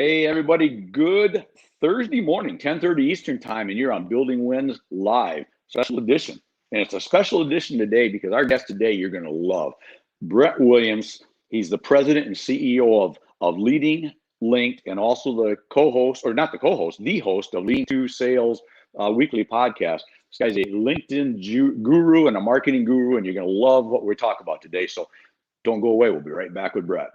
Hey everybody, good Thursday morning, 10:30 Eastern time, and you're on Building Wins Live, special edition. And it's a special edition today because our guest today you're going to love. Brett Williams, he's the president and CEO of Leading Linked and also the co-host, or not the co-host, the host of Leading to Sales weekly podcast. This guy's a LinkedIn guru and a marketing guru, and you're going to love what we talk about today. So don't go away. We'll be right back with Brett.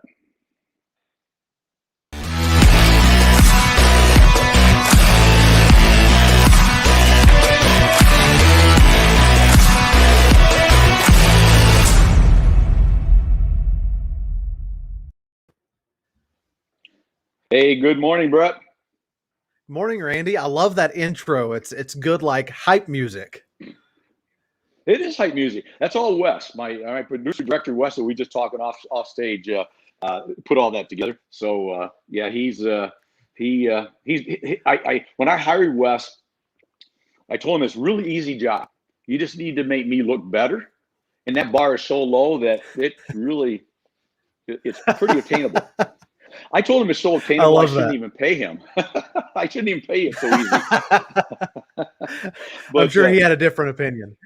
Hey, good morning, Brett. Morning, Randy. I love that intro. It's good, like hype music. It is hype music. That's all Wes, my producer director Wes, that we just talking off stage, put all that together. So yeah, when I hired Wes, I told him it's a really easy job. You just need to make me look better, and that bar is so low that it's pretty attainable. I told him it's so attainable I shouldn't even pay him. I shouldn't even pay him so easy. But, I'm sure he had a different opinion.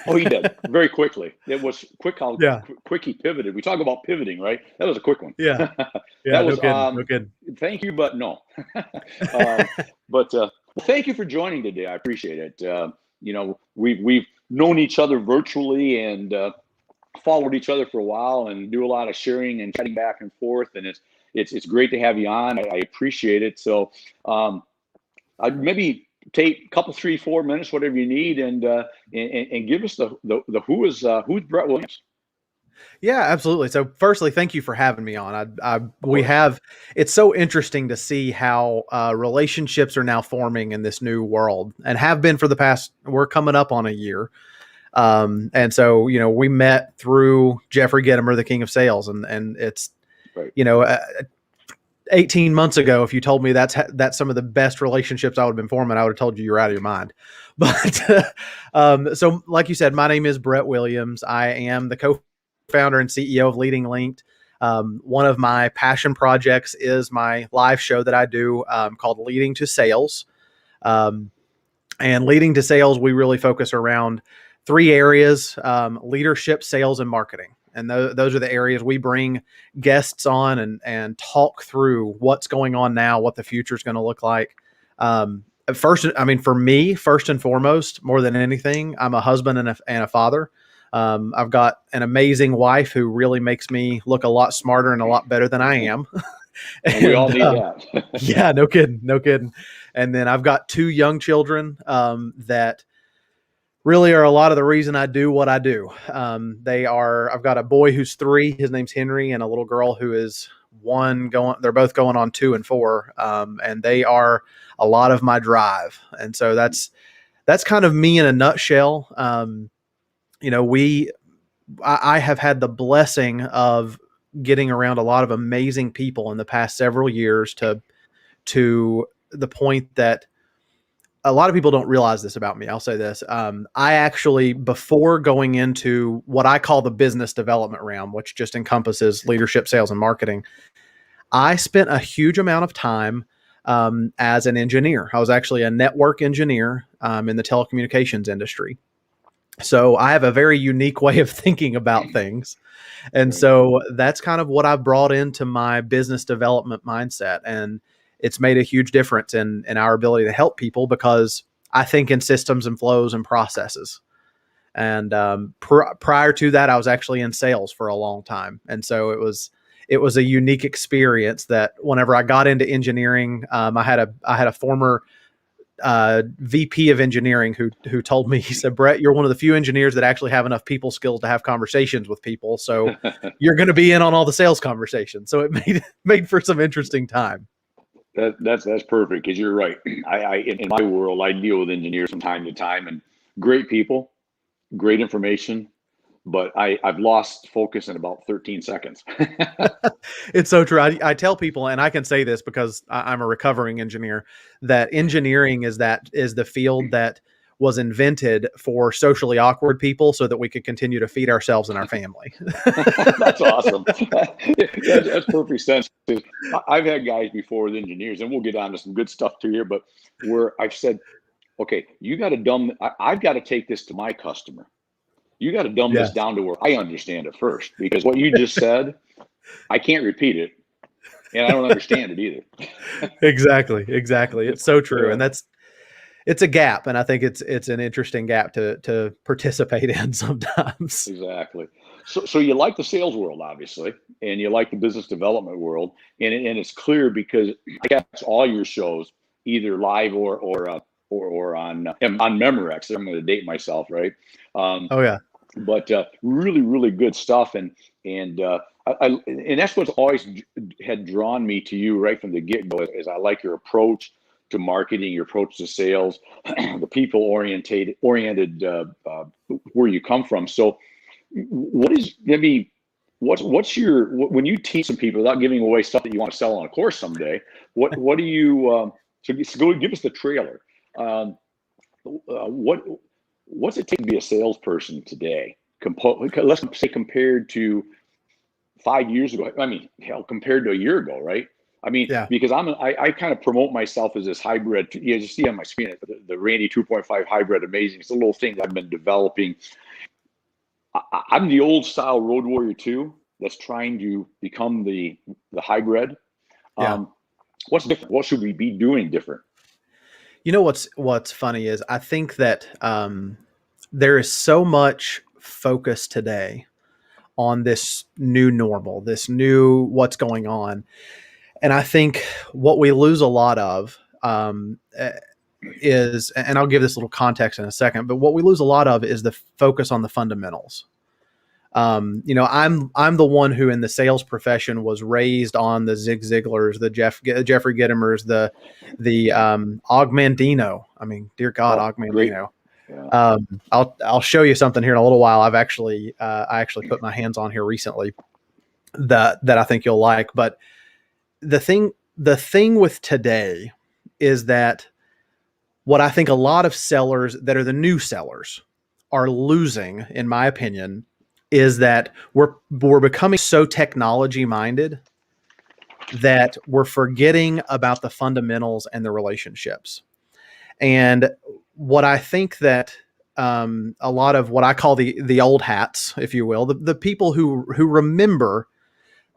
Oh, he did very quickly. It was quick how quick he pivoted. We talk about pivoting, right? That was a quick one. Yeah. That was no kidding. Thank you, but no. But thank you for joining today. I appreciate it. We've known each other virtually and followed each other for a while and do a lot of sharing and chatting back and forth, and it's great to have you on. I appreciate it. So I'd maybe take a couple, 3-4 minutes, whatever you need, and give us the who's Brett Williams. Yeah, absolutely. So firstly, thank you for having me on. It's so interesting to see how relationships are now forming in this new world and have been for the past, we're coming up on a year. And so, we met through Jeffrey Gitomer, the King of Sales, and it's, right. 18 months ago, if you told me that's some of the best relationships I would have been forming, I would have told you you're out of your mind. But so like you said, my name is Brett Williams. I am the co-founder and CEO of Leading Linked. One of my passion projects is my live show that I do called Leading to Sales. And Leading to Sales, we really focus around 3 areas: leadership, sales, and marketing. And those are the areas we bring guests on and talk through what's going on now, what the future is going to look like. For me, first and foremost, more than anything, I'm a husband and a father. I've got an amazing wife who really makes me look a lot smarter and a lot better than I am. And we all need that. Yeah, no kidding. And then I've got 2 young children that really are a lot of the reason I do what I do. I've got a boy who's 3, his name's Henry, and a little girl who is 1 they're both going on 2 and 4. And they are a lot of my drive. And so that's kind of me in a nutshell. I have had the blessing of getting around a lot of amazing people in the past several years to the point that a lot of people don't realize this about me. I'll say this. I actually, before going into what I call the business development realm, which just encompasses leadership, sales, and marketing, I spent a huge amount of time as an engineer. I was actually a network engineer in the telecommunications industry. So I have a very unique way of thinking about things. And so that's kind of what I've brought into my business development mindset. And it's made a huge difference in our ability to help people because I think in systems and flows and processes. And prior to that, I was actually in sales for a long time. And so it was a unique experience that whenever I got into engineering, I had a former VP of engineering who told me, he said, "Brett, you're one of the few engineers that actually have enough people skills to have conversations with people. So you're going to be in on all the sales conversations." So it made for some interesting time. That's perfect, because you're right. In my world, I deal with engineers from time to time, and great people, great information, but I've lost focus in about 13 seconds. It's so true. I tell people, and I can say this because I'm a recovering engineer, that engineering is the field that was invented for socially awkward people so that we could continue to feed ourselves and our family. That's awesome. That's perfect sense. I've had guys before, the engineers, and we'll get on to some good stuff too here, but where I've said, okay, I've got to take this to my customer. You got to dumb this down to where I understand it first, because what you just said, I can't repeat it, and I don't understand it either. Exactly. It's so true. And it's a gap. And I think it's an interesting gap to participate in sometimes. Exactly. So you like the sales world, obviously, and you like the business development world, and it's clear because I guess all your shows, either live or on Memorex. I'm going to date myself, right? Oh yeah. But really, really good stuff, and that's what's always had drawn me to you right from the get-go. Is I like your approach to marketing, your approach to sales, the people oriented where you come from. So, what's your when you teach some people without giving away stuff that you want to sell on a course someday? What do you? So go give us the trailer. What's it take to be a salesperson today? Let's say compared to 5 years ago. I mean, hell, compared to a year ago, right? I mean, because I kind of promote myself as this hybrid. You just see on my screen the Randy 2.5 hybrid, amazing. It's a little thing that I've been developing. I'm the old style Road Warrior 2 that's trying to become the hybrid. What's different? What should we be doing different? You know what's funny is I think that there is so much focus today on this new normal, this new what's going on. And I think what we lose a lot of is, and I'll give this little context in a second, but what we lose a lot of is the focus on the fundamentals. I'm the one who in the sales profession was raised on the Zig Ziglars, the Jeffrey Gittimers, the Augmentino. I mean, dear God, Augmentino. Yeah. I'll show you something here in a little while. I actually put my hands on here recently that I think you'll like. But the thing with today is that what I think a lot of sellers that are the new sellers are losing, in my opinion, is that we're becoming so technology minded that we're forgetting about the fundamentals and the relationships. And what I think that a lot of what I call the old hats, if you will, the people who remember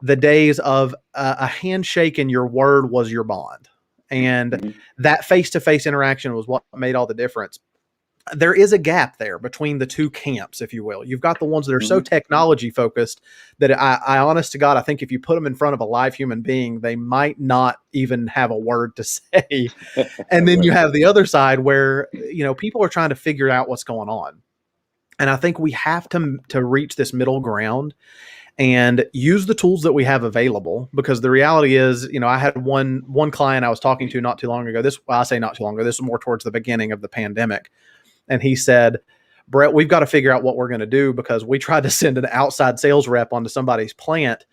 the days of a handshake and your word was your bond. And that face-to-face interaction was what made all the difference. There is a gap there between the two camps, if you will. You've got the ones that are so technology focused that I honest to God, I think if you put them in front of a live human being, they might not even have a word to say. And then you have the other side where, people are trying to figure out what's going on. And I think we have to reach this middle ground and use the tools that we have available, because the reality is, I had one client I was talking to not too long ago. I say not too long ago, this was more towards the beginning of the pandemic. And he said, Brett, we've got to figure out what we're going to do, because we tried to send an outside sales rep onto somebody's plant,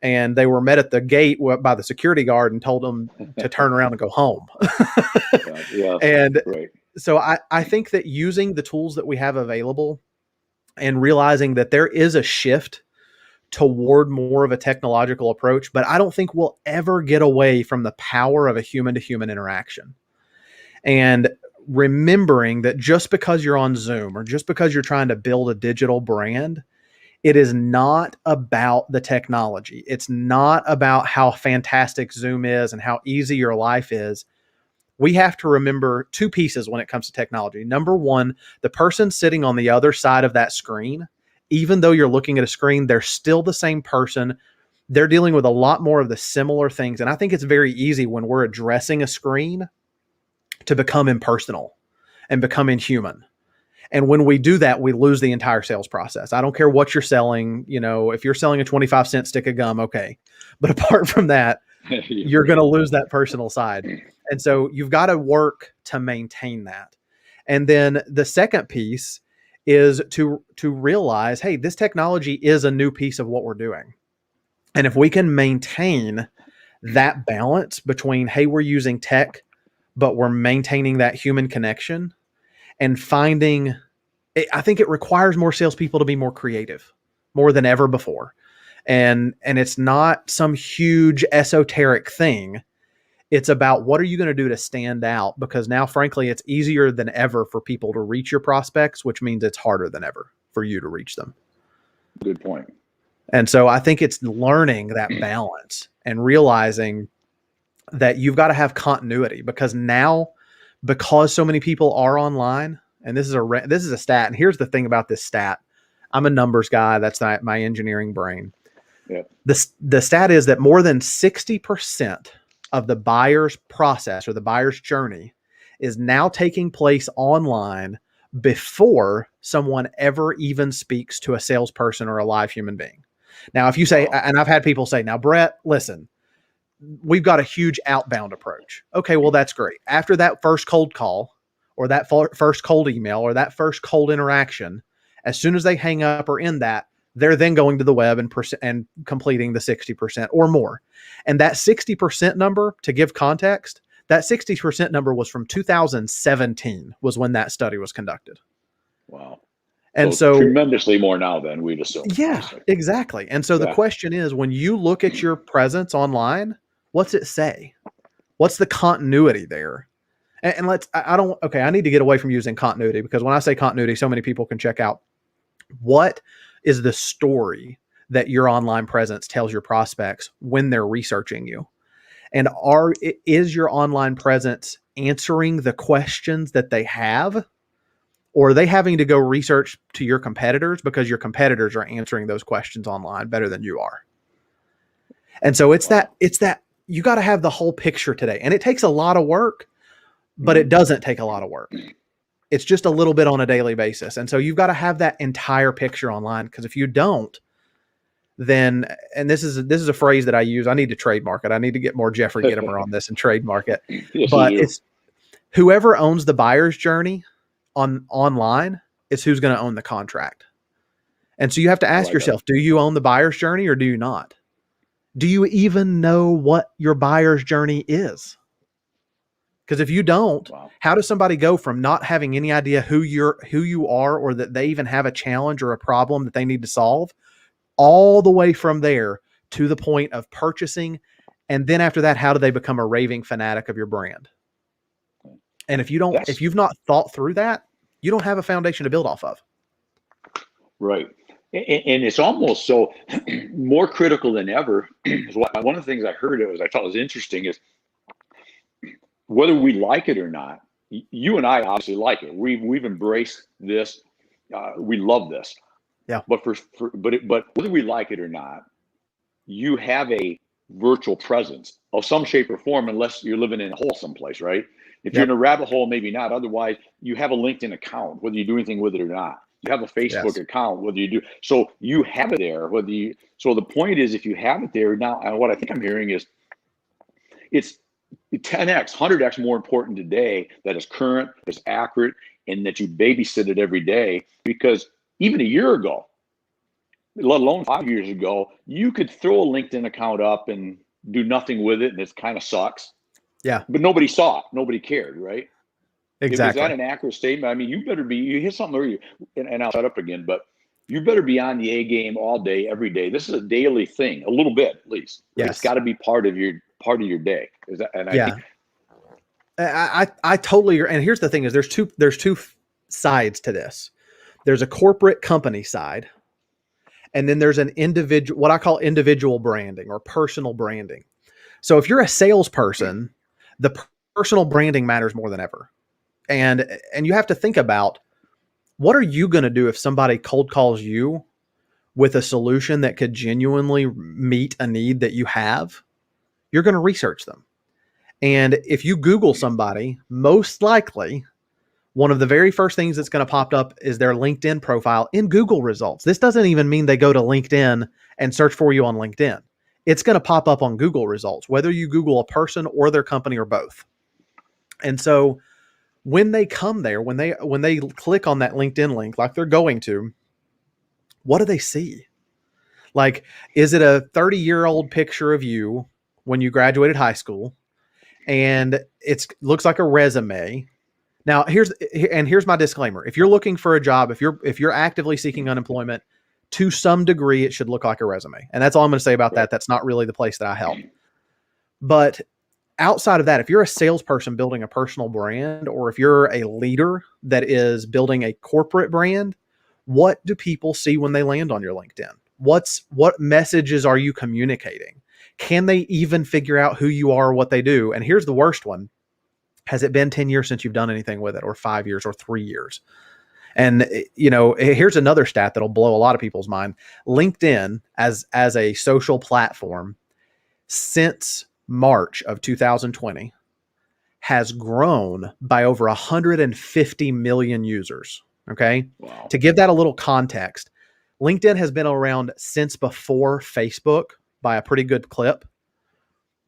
and they were met at the gate by the security guard and told them to turn around and go home. So I think that using the tools that we have available and realizing that there is a shift toward more of a technological approach, but I don't think we'll ever get away from the power of a human to human interaction. And remembering that just because you're on Zoom or just because you're trying to build a digital brand, it is not about the technology. It's not about how fantastic Zoom is and how easy your life is. We have to remember two pieces when it comes to technology. Number one, the person sitting on the other side of that screen, even though you're looking at a screen, they're still the same person. They're dealing with a lot more of the similar things. And I think it's very easy when we're addressing a screen to become impersonal and become inhuman. And when we do that, we lose the entire sales process. I don't care what you're selling. If you're selling a 25-cent stick of gum, okay. But apart from that, you're going to lose that personal side. And so you've got to work to maintain that. And then the second piece is to realize, hey, this technology is a new piece of what we're doing. And if we can maintain that balance between, hey, we're using tech, but we're maintaining that human connection, and finding. I think it requires more salespeople to be more creative, more than ever before, and it's not some huge esoteric thing. It's about what are you going to do to stand out? Because now, frankly, it's easier than ever for people to reach your prospects, which means it's harder than ever for you to reach them. Good point. And so I think it's learning that balance and realizing that you've got to have continuity, because now, because so many people are online, and this is a stat. And here's the thing about this stat. I'm a numbers guy. That's not my engineering brain. Yeah. The stat is that more than 60% of the buyer's process or the buyer's journey is now taking place online before someone ever even speaks to a salesperson or a live human being. Now, if you say, and I've had people say, now, Brett, listen, we've got a huge outbound approach. Okay, well, that's great. After that first cold call or that first cold email or that first cold interaction, as soon as they hang up or end that, they're then going to the web and completing the 60% or more. And that 60% number, to give context, that 60% number was from 2017 was when that study was conducted. Wow. And so tremendously more now than we'd assume. Yeah, exactly. And so the question is, when you look at your presence online, what's it say? What's the continuity there? And I need to get away from using continuity, because when I say continuity, so many people can check out. What is the story that your online presence tells your prospects when they're researching you? And is your online presence answering the questions that they have? Or are they having to go research to your competitors because your competitors are answering those questions online better than you are? And so it's that you got to have the whole picture today. And it takes a lot of work, but it doesn't take a lot of work. It's just a little bit on a daily basis. And so you've got to have that entire picture online, because if you don't, then, and this is a phrase that I use, I need to trademark it. I need to get more Jeffrey Gitomer on this and trademark it. Yes, but it's whoever owns the buyer's journey online is who's going to own the contract. And so you have to ask yourself, do you own the buyer's journey or do you not? Do you even know what your buyer's journey is? Because if you don't, how does somebody go from not having any idea who you are, or that they even have a challenge or a problem that they need to solve, all the way from there to the point of purchasing? And then after that, how do they become a raving fanatic of your brand? And if you've not thought through that, you don't have a foundation to build off of. Right. And it's almost so more critical than ever. One of the things I heard I thought was interesting is, whether we like it or not, you and I obviously like it. We've embraced this. We love this. Yeah. But but whether we like it or not, you have a virtual presence of some shape or form, unless you're living in a hole someplace, right? If you're in a rabbit hole, maybe not. Otherwise, you have a LinkedIn account, whether you do anything with it or not. You have a Facebook account, whether you do. So you have it there, so the point is, if you have it there now, and what I think I'm hearing is, it's 10x, 100x more important today that is current, is accurate, and that you babysit it every day. Because even a year ago, let alone 5 years ago, you could throw a LinkedIn account up and do nothing with it, and it kind of sucks. Yeah. But nobody saw it. Nobody cared, right? Exactly. Is that an accurate statement? I mean, you better be, you hit something, and I'll shut up again, but you better be on the A game all day, every day. This is a daily thing, a little bit at least. Yes. It's got to be part of your day. Is that? And I totally agree. And here's the thing: is there's two sides to this. There's a corporate company side, and then there's an individual, what I call individual branding or personal branding. So if you're a salesperson, the personal branding matters more than ever. And you have to think about, what are you going to do if somebody cold calls you with a solution that could genuinely meet a need that you have? You're going to research them. And if you Google somebody, most likely one of the very first things that's going to pop up is their LinkedIn profile in Google results. This doesn't even mean they go to LinkedIn and search for you on LinkedIn. It's going to pop up on Google results, whether you Google a person or their company or both. And so when they come there, when they click on that LinkedIn link, like they're going to, what do they see? Like, is it a 30-year-old picture of you when you graduated high school, and it looks like a resume, Now, here's my disclaimer. If you're looking for a job, if you're actively seeking unemployment, to some degree, it should look like a resume. And that's all I'm going to say about that. That's not really the place that I help. But outside of that, if you're a salesperson building a personal brand, or if you're a leader that is building a corporate brand, what do people see when they land on your LinkedIn? What messages are you communicating? Can they even figure out who you are, what they do? And here's the worst one. Has it been 10 years since you've done anything with it, or 5 years, or 3 years? And, here's another stat that'll blow a lot of people's mind. LinkedIn as a social platform since March of 2020 has grown by over 150 million users. Okay. Wow. To give that a little context, LinkedIn has been around since before Facebook by a pretty good clip.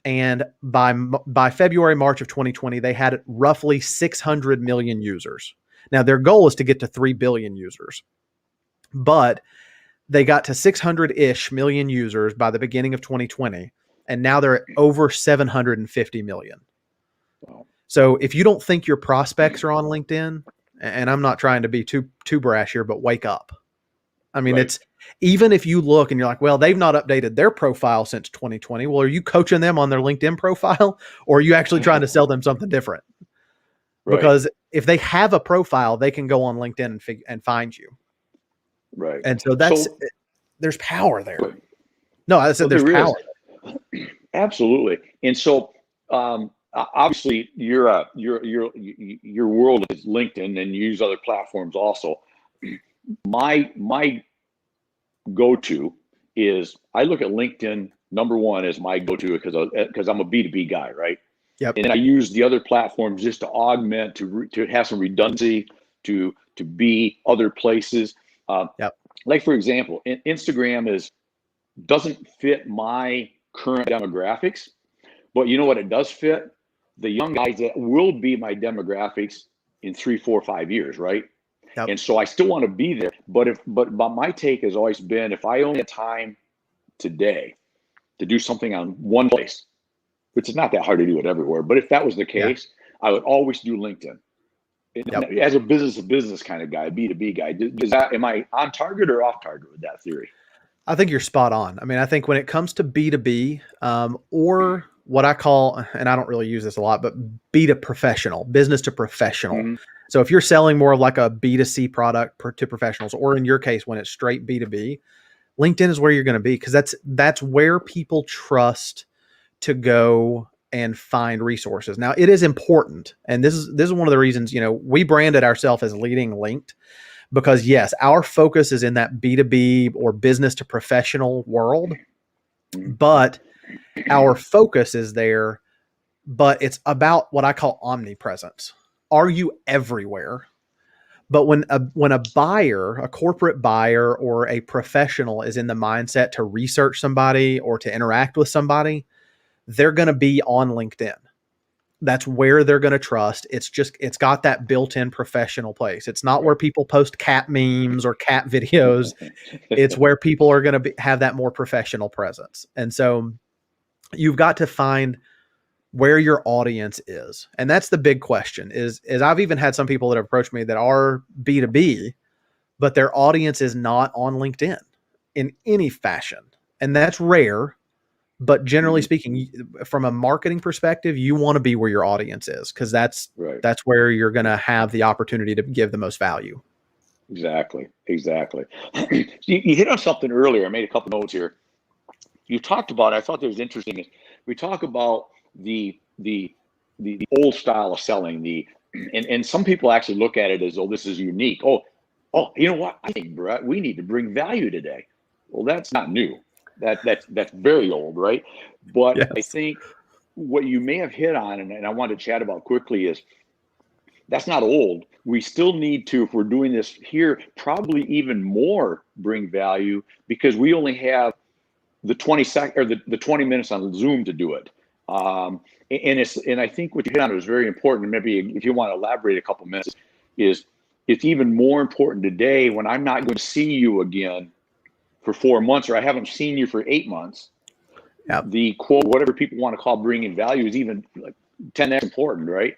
And by February, March of 2020, they had roughly 600 million users. Now, their goal is to get to 3 billion users, but they got to 600-ish million users by the beginning of 2020, and now they're at over 750 million. Wow. So if you don't think your prospects are on LinkedIn, and I'm not trying to be too brash here, but wake up. I mean, Right. It's even if you look and you're like, well, they've not updated their profile since 2020. Well, are you coaching them on their LinkedIn profile, or are you actually trying to sell them something different? Right. Because if they have a profile, they can go on LinkedIn and find you. Right. And so there's power there. Right. No, I said Well, there's there power is. there. Absolutely. And so, obviously, your world is LinkedIn, and you use other platforms also. My go-to is, I look at LinkedIn, number one, as my go-to because I'm a B2B guy, right? Yep. And I use the other platforms just to augment, to have some redundancy, to be other places. Yep. Like, for example, Instagram doesn't fit my current demographics, but you know what it does fit? The young guys that will be my demographics in 3, 4, 5 years, right? Yep. And so I still want to be there. But my take has always been, if I only had time today to do something on one place, which is not that hard to do it everywhere, but if that was the case, I would always do LinkedIn. Yep. As a business kind of guy, B2B guy, am I on target or off target with that theory? I think you're spot on. I mean, I think when it comes to B2B, or what I call, and I don't really use this a lot, but B2 professional, business to professional. Mm-hmm. So if you're selling more of like a B2C product to professionals, or in your case, when it's straight B2B, LinkedIn is where you're going to be, because that's where people trust to go and find resources. Now, it is important, and this is one of the reasons, we branded ourselves as Leading Linked, because yes, our focus is in that B2B or business to professional world, but our focus is there, but it's about what I call omnipresence. Are you everywhere? But when a buyer, a corporate buyer or a professional is in the mindset to research somebody or to interact with somebody, they're going to be on LinkedIn. That's where they're going to trust. It's got that built-in professional place. It's not where people post cat memes or cat videos. It's where people are going to have that more professional presence. And so you've got to find where your audience is. And that's the big question is I've even had some people that have approached me that are B2B, but their audience is not on LinkedIn in any fashion. And that's rare. But generally speaking, from a marketing perspective, you want to be where your audience is, because that's where you're going to have the opportunity to give the most value. Exactly. You hit on something earlier. I made a couple notes here. You talked about, I thought that was interesting, is we talk about the old style of selling, and some people actually look at it as though this is unique. Oh, you know what? I think, Brett, we need to bring value today. Well, that's not new. That's very old, right? But yes. I think what you may have hit on, and I want to chat about quickly, is that's not old. We still need to, if we're doing this here, probably even more bring value, because we only have the 20 minutes on Zoom to do it. And I think what you hit on was very important. Maybe if you want to elaborate a couple minutes, is it's even more important today when I'm not going to see you again for 4 months, or I haven't seen you for 8 months. Yep. The quote, whatever people want to call bringing value, is even like 10x important, right?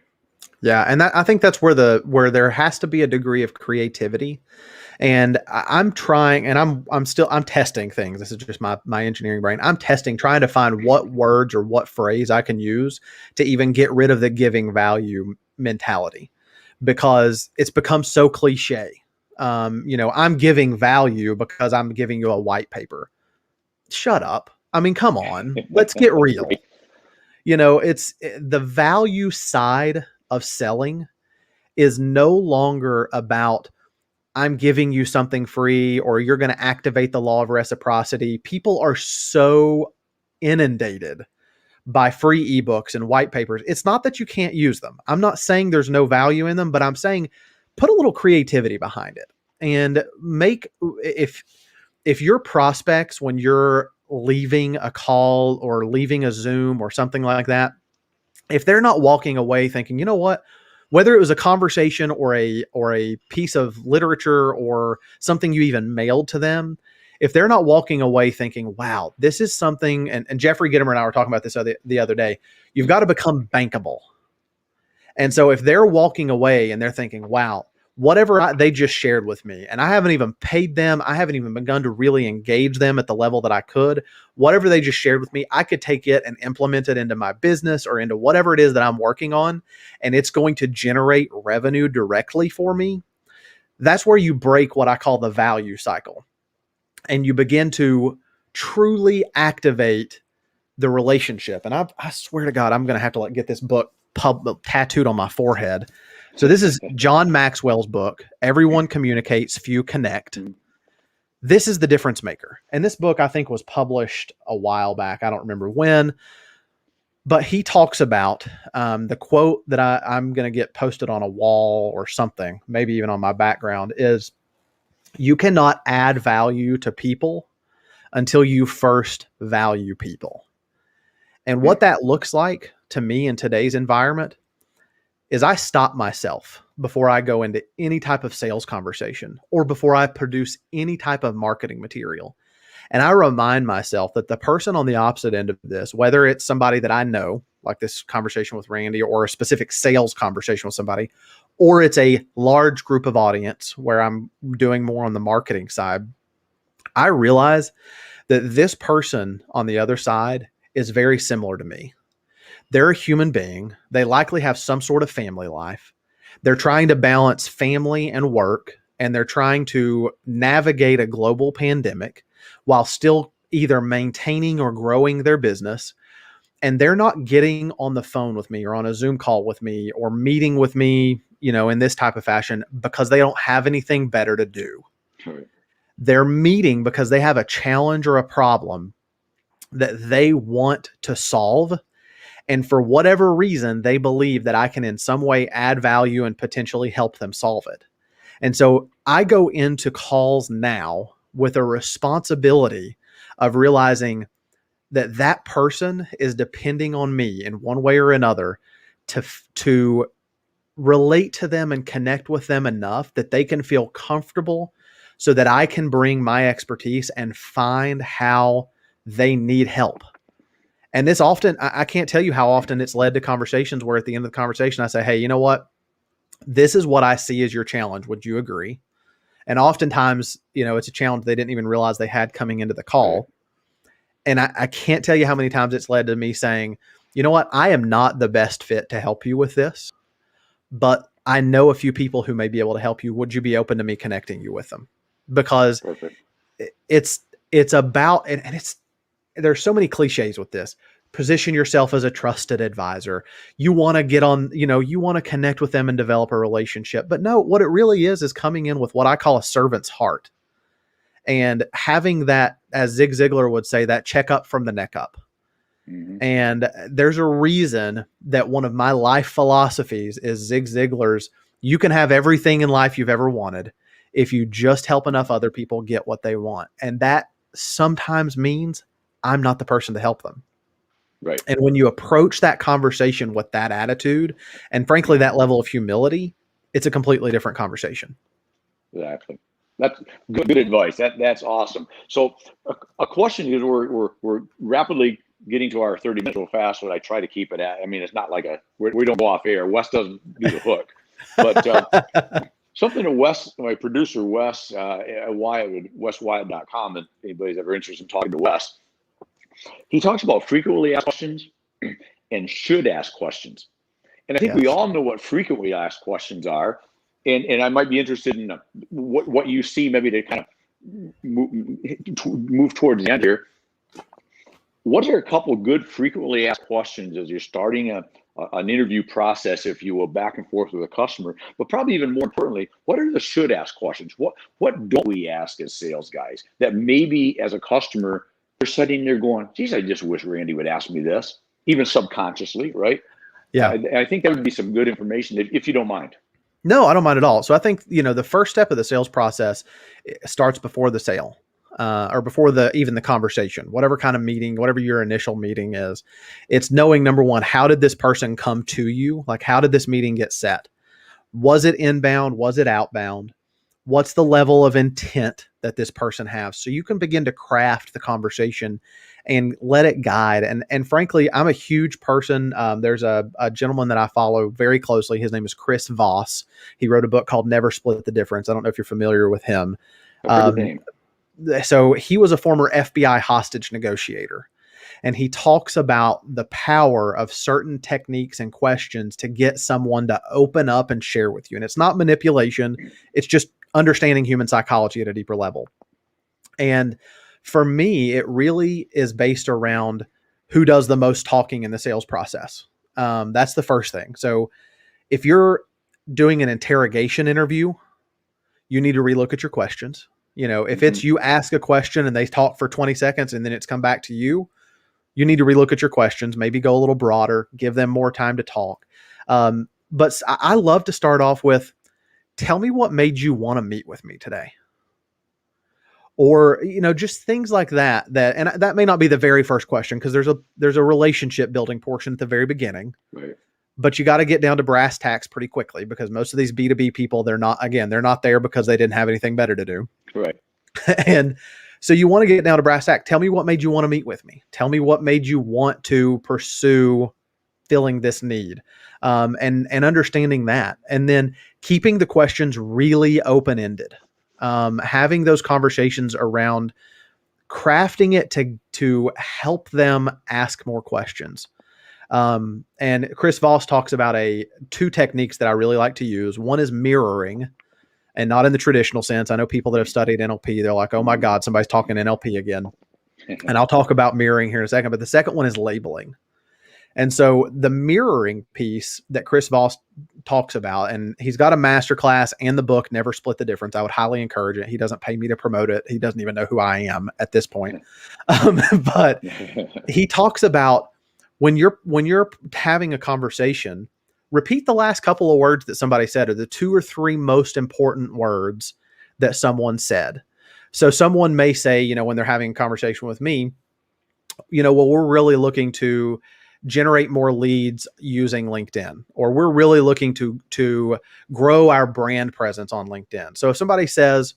Yeah, and I think that's where there has to be a degree of creativity. And I'm trying, and I'm testing things. This is just my engineering brain. I'm testing, trying to find what words or what phrase I can use to even get rid of the giving value mentality, because it's become so cliche. I'm giving value because I'm giving you a white paper. Shut up. I mean, come on, let's get real. It's the value side of selling is no longer about I'm giving you something free or you're going to activate the law of reciprocity. People are so inundated by free ebooks and white papers. It's not that you can't use them. I'm not saying there's no value in them, but I'm saying put a little creativity behind it and if your prospects, when you're leaving a call or leaving a Zoom or something like that, if they're not walking away thinking, you know what, whether it was a conversation or a piece of literature or something you even mailed to them, if they're not walking away thinking, wow, this is something, and Jeffrey Gitomer and I were talking about this the other day, you've got to become bankable. And so if they're walking away and they're thinking, wow, whatever they just shared with me, and I haven't even paid them, I haven't even begun to really engage them at the level that I could, whatever they just shared with me, I could take it and implement it into my business or into whatever it is that I'm working on, and it's going to generate revenue directly for me. That's where you break what I call the value cycle, and you begin to truly activate the relationship. And I swear to God, I'm going to have to get this book tattooed on my forehead. So this is John Maxwell's book, Everyone Communicates, Few Connect. This is the difference maker. And this book, I think, was published a while back. I don't remember when, but he talks about the quote that I'm going to get posted on a wall or something, maybe even on my background, is you cannot add value to people until you first value people. And what that looks like to me in today's environment is I stop myself before I go into any type of sales conversation or before I produce any type of marketing material. And I remind myself that the person on the opposite end of this, whether it's somebody that I know, like this conversation with Randy, or a specific sales conversation with somebody, or it's a large group of audience where I'm doing more on the marketing side, I realize that this person on the other side is very similar to me. They're a human being. They likely have some sort of family life. They're trying to balance family and work, and they're trying to navigate a global pandemic while still either maintaining or growing their business. And they're not getting on the phone with me or on a Zoom call with me or meeting with me, in this type of fashion because they don't have anything better to do. Right. They're meeting because they have a challenge or a problem that they want to solve. And for whatever reason, they believe that I can in some way add value and potentially help them solve it. And so I go into calls now with a responsibility of realizing that that person is depending on me in one way or another to relate to them and connect with them enough that they can feel comfortable so that I can bring my expertise and find how they need help. And this often, I can't tell you how often it's led to conversations where at the end of the conversation, I say, hey, you know what? This is what I see as your challenge. Would you agree? And oftentimes, it's a challenge they didn't even realize they had coming into the call. And I can't tell you how many times it's led to me saying, you know what? I am not the best fit to help you with this, but I know a few people who may be able to help you. Would you be open to me connecting you with them? Because it's about, and there's so many cliches with this. Position yourself as a trusted advisor. You want to get on, you want to connect with them and develop a relationship. But no, what it really is coming in with what I call a servant's heart and having that, as Zig Ziglar would say, that check up from the neck up. Mm-hmm. And there's a reason that one of my life philosophies is Zig Ziglar's, you can have everything in life you've ever wanted if you just help enough other people get what they want. And that sometimes means I'm not the person to help them. Right. And when you approach that conversation with that attitude and frankly, that level of humility, it's a completely different conversation. Exactly. That's good advice. That's awesome. So a question is we're rapidly getting to our 30 minutes real fast, what I try to keep it at. I mean, it's not like we don't go off air. Wes doesn't do the hook, but something that Wes, my producer Wes Wyatt with WesWyatt.com, and anybody's ever interested in talking to Wes, he talks about frequently asked questions and should ask questions. And I think we all know what frequently asked questions are. And I might be interested in what you see maybe to kind of move towards the end here. What are a couple of good frequently asked questions as you're starting an interview process, if you will, back and forth with a customer? But probably even more importantly, what are the should ask questions? What don't we ask as sales guys that maybe as a customer, they're sitting there going, geez, I just wish Randy would ask me this, even subconsciously, right? Yeah. I think that would be some good information if you don't mind. No, I don't mind at all. So I think, the first step of the sales process starts before the sale, or before even the conversation, whatever kind of meeting, whatever your initial meeting is. It's knowing, number one, how did this person come to you? Like, how did this meeting get set? Was it inbound? Was it outbound? What's the level of intent that this person has? So you can begin to craft the conversation and let it guide. And frankly, I'm a huge person. There's a gentleman that I follow very closely. His name is Chris Voss. He wrote a book called Never Split the Difference. I don't know if you're familiar with him. So he was a former FBI hostage negotiator. And he talks about the power of certain techniques and questions to get someone to open up and share with you. And it's not manipulation. It's just understanding human psychology at a deeper level. And for me, it really is based around who does the most talking in the sales process. That's the first thing. So if you're doing an interrogation interview, you need to relook at your questions. If it's you ask a question and they talk for 20 seconds and then it's come back to you, you need to relook at your questions, maybe go a little broader, give them more time to talk. But I love to start off with, tell me what made you want to meet with me today. Or, just things like that, and that may not be the very first question, because there's a relationship building portion at the very beginning, right? But you got to get down to brass tacks pretty quickly, because most of these B2B people, they're not there because they didn't have anything better to do. Right. And so you want to get down to brass tacks. Tell me what made you want to meet with me. Tell me what made you want to pursue filling this need, and understanding that, and then keeping the questions really open-ended. Having those conversations around crafting it to help them ask more questions. And Chris Voss talks about two techniques that I really like to use. One is mirroring, and not in the traditional sense. I know people that have studied NLP, they're like, oh my God, somebody's talking NLP again. And I'll talk about mirroring here in a second, but the second one is labeling. And so the mirroring piece that Chris Voss talks about, and he's got a masterclass and the book, Never Split the Difference. I would highly encourage it. He doesn't pay me to promote it. He doesn't even know who I am at this point. But he talks about when you're having a conversation, repeat the last couple of words that somebody said, or the 2 or 3 most important words that someone said. So someone may say, when they're having a conversation with me, well, we're really looking to generate more leads using LinkedIn, or we're really looking to grow our brand presence on LinkedIn. So if somebody says,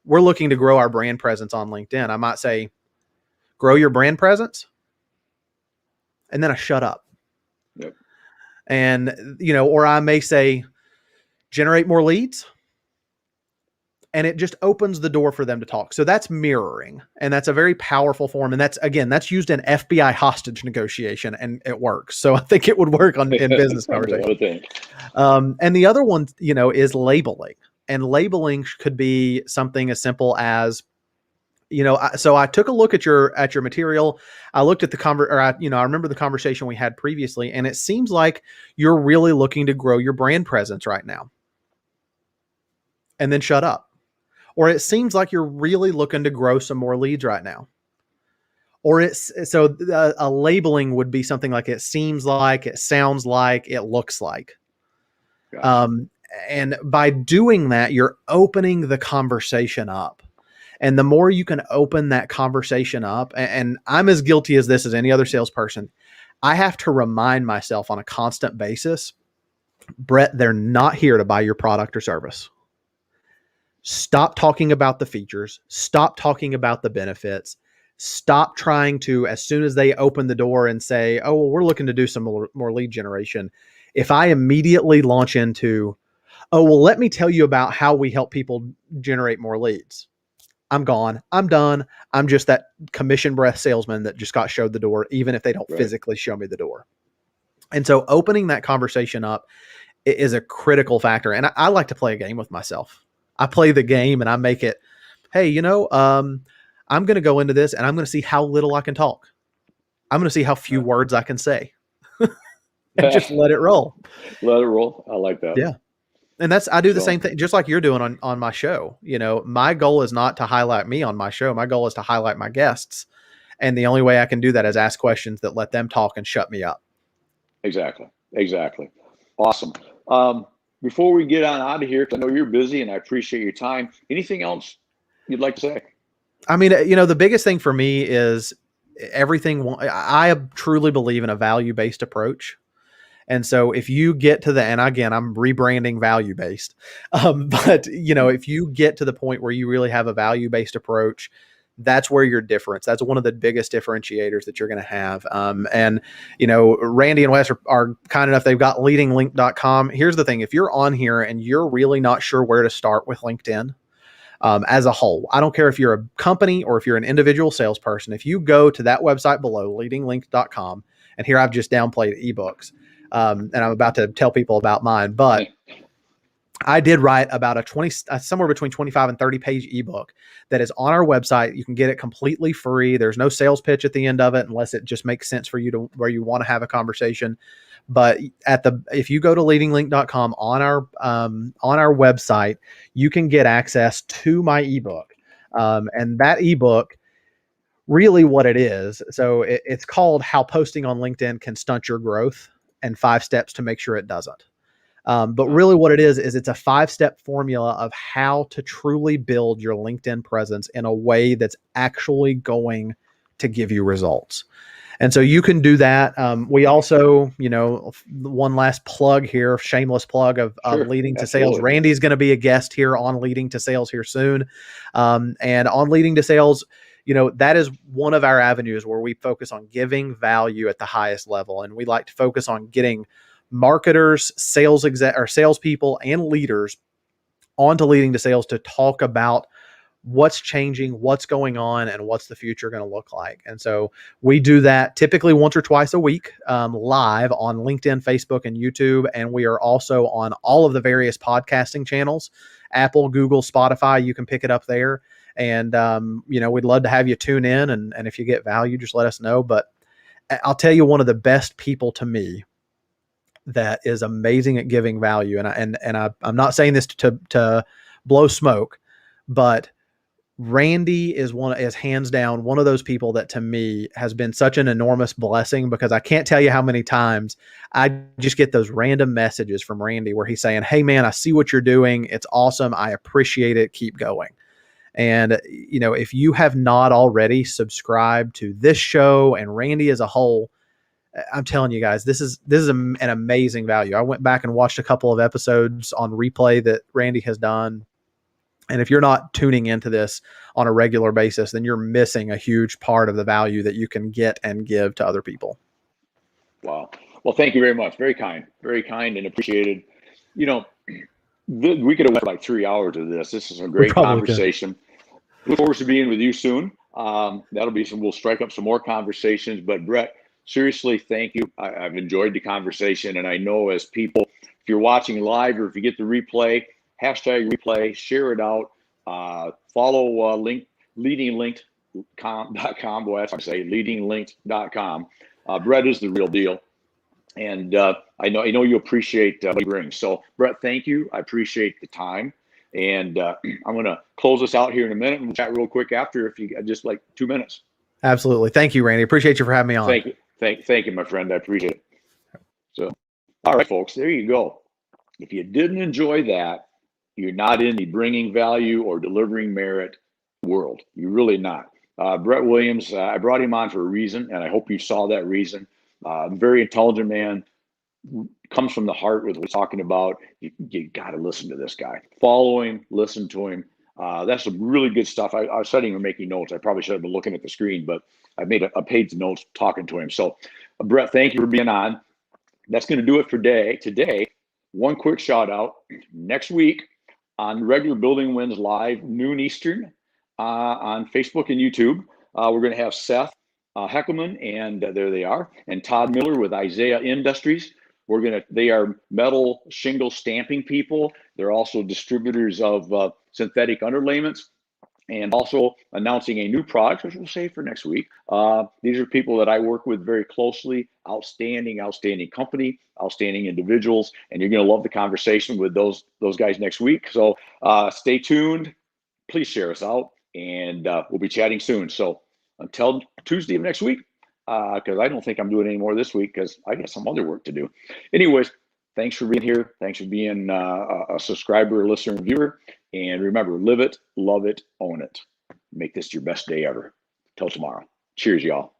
we're looking to grow our brand presence on LinkedIn, I might say, grow your brand presence. And then I shut up. Yep. And, or I may say, generate more leads. And it just opens the door for them to talk. So that's mirroring. And that's a very powerful form. And that's used in FBI hostage negotiation, and it works. So I think it would work in business conversation. And the other one, is labeling. And labeling could be something as simple as, so I took a look at your material. I looked at the I remember the conversation we had previously, and it seems like you're really looking to grow your brand presence right now. And then shut up. Or it seems like you're really looking to grow some more leads right now. Or a labeling would be something like, it seems like, it sounds like, it looks like. And by doing that, you're opening the conversation up. And the more you can open that conversation up, and I'm as guilty as this as any other salesperson, I have to remind myself on a constant basis, Brett, they're not here to buy your product or service. Stop talking about the features. Stop talking about the benefits. stop trying to, as soon as they open the door and say, oh, well, we're looking to do some more lead generation. If I immediately launch into, oh, well, let me tell you about how we help people generate more leads, I'm gone. I'm done. I'm just that commission breath salesman that just got showed the door, even if they don't physically show me the door. And so opening that conversation up is a critical factor. And I like to play a game with myself. I play the game and I make it, hey, I'm going to go into this and I'm going to see how little I can talk. I'm going to see how few words I can say and just let it roll. Let it roll. I like that. Yeah. And I do the same thing, just like you're doing on my show. My goal is not to highlight me on my show. My goal is to highlight my guests. And the only way I can do that is ask questions that let them talk and shut me up. Exactly. Awesome. Before we get on out of here, because I know you're busy and I appreciate your time, anything else you'd like to say? I mean, the biggest thing for me is everything. I truly believe in a value-based approach. And so if you get to and again, I'm rebranding value-based, but if you get to the point where you really have a value-based approach, that's where your difference. That's one of the biggest differentiators that you're going to have. And Randy and Wes are kind enough. They've got leadinglink.com. Here's the thing. If you're on here and you're really not sure where to start with LinkedIn, as a whole, I don't care if you're a company or if you're an individual salesperson, if you go to that website below, leadinglink.com, and here I've just downplayed ebooks, and I'm about to tell people about mine, but I did write about somewhere between 25 and 30 page ebook that is on our website. You can get it completely free. There's no sales pitch at the end of it, unless it just makes sense for you to where you want to have a conversation. But if you go to leadinglink.com on our website, you can get access to my ebook. And that ebook, really what it is. So it's called How Posting on LinkedIn Can Stunt Your Growth and 5 Steps to Make Sure It Doesn't. But really what it is it's a 5-step formula of how to truly build your LinkedIn presence in a way that's actually going to give you results. And so you can do that. We also, one last plug here, shameless plug of Leading to Sales. Randy's going to be a guest here on Leading to Sales here soon. And on Leading to Sales, that is one of our avenues where we focus on giving value at the highest level. And we like to focus on getting marketers, salespeople, and leaders onto Leading to Sales to talk about what's changing, what's going on, and what's the future going to look like. And so we do that typically once or twice a week, live on LinkedIn, Facebook, and YouTube. And we are also on all of the various podcasting channels, Apple, Google, Spotify. You can pick it up there. And, we'd love to have you tune in. And if you get value, just let us know. But I'll tell you, one of the best people to me that is amazing at giving value. And I'm not saying this to blow smoke, but Randy is hands down one of those people that to me has been such an enormous blessing, because I can't tell you how many times I just get those random messages from Randy where he's saying, hey man, I see what you're doing. It's awesome. I appreciate it. Keep going. And, if you have not already subscribed to this show and Randy as a whole, I'm telling you guys, this is an amazing value. I went back and watched a couple of episodes on replay that Randy has done. And if you're not tuning into this on a regular basis, then you're missing a huge part of the value that you can get and give to other people. Wow. Well, thank you very much. Very kind and appreciated. We could have went for like 3 hours of this. This is a great conversation. Look forward to being with you soon. That'll be we'll strike up some more conversations. But Brett, seriously, thank you. I've enjoyed the conversation. And I know as people, if you're watching live or if you get the replay, #replay, share it out, follow leadinglink.com. Boy, that's what I say, leadinglink.com. Brett is the real deal. And I know you appreciate what he brings. So Brett, thank you. I appreciate the time. And I'm going to close this out here in a minute and we'll chat real quick after, if you got just like 2 minutes. Absolutely. Thank you, Randy. Appreciate you for having me on. Thank you. Thank you, my friend. I appreciate it. So, all right, folks, there you go. If you didn't enjoy that, you're not in the bringing value or delivering merit world. You're really not. Brett Williams, I brought him on for a reason, and I hope you saw that reason. Very intelligent man, comes from the heart with what he's talking about. You got to listen to this guy. Follow him, listen to him. That's some really good stuff. I was sitting here making notes. I probably should have been looking at the screen, but I made a page of notes talking to him. So, Brett, thank you for being on. That's going to do it for today. One quick shout out. Next week on regular Building Wins Live, noon Eastern, on Facebook and YouTube, we're going to have Seth Heckelman, and there they are, and Todd Miller with Isaiah Industries. They are metal shingle stamping people. They're also distributors of synthetic underlayments, and also announcing a new product, which we'll save for next week. These are people that I work with very closely. Outstanding company, outstanding individuals, and you're going to love the conversation with those guys next week. So stay tuned. Please share us out, and we'll be chatting soon. So until Tuesday of next week, because I don't think I'm doing any more this week because I got some other work to do. Anyways, thanks for being here. Thanks for being a subscriber, listener, and viewer. And remember, live it, love it, own it. Make this your best day ever. Till tomorrow. Cheers, y'all.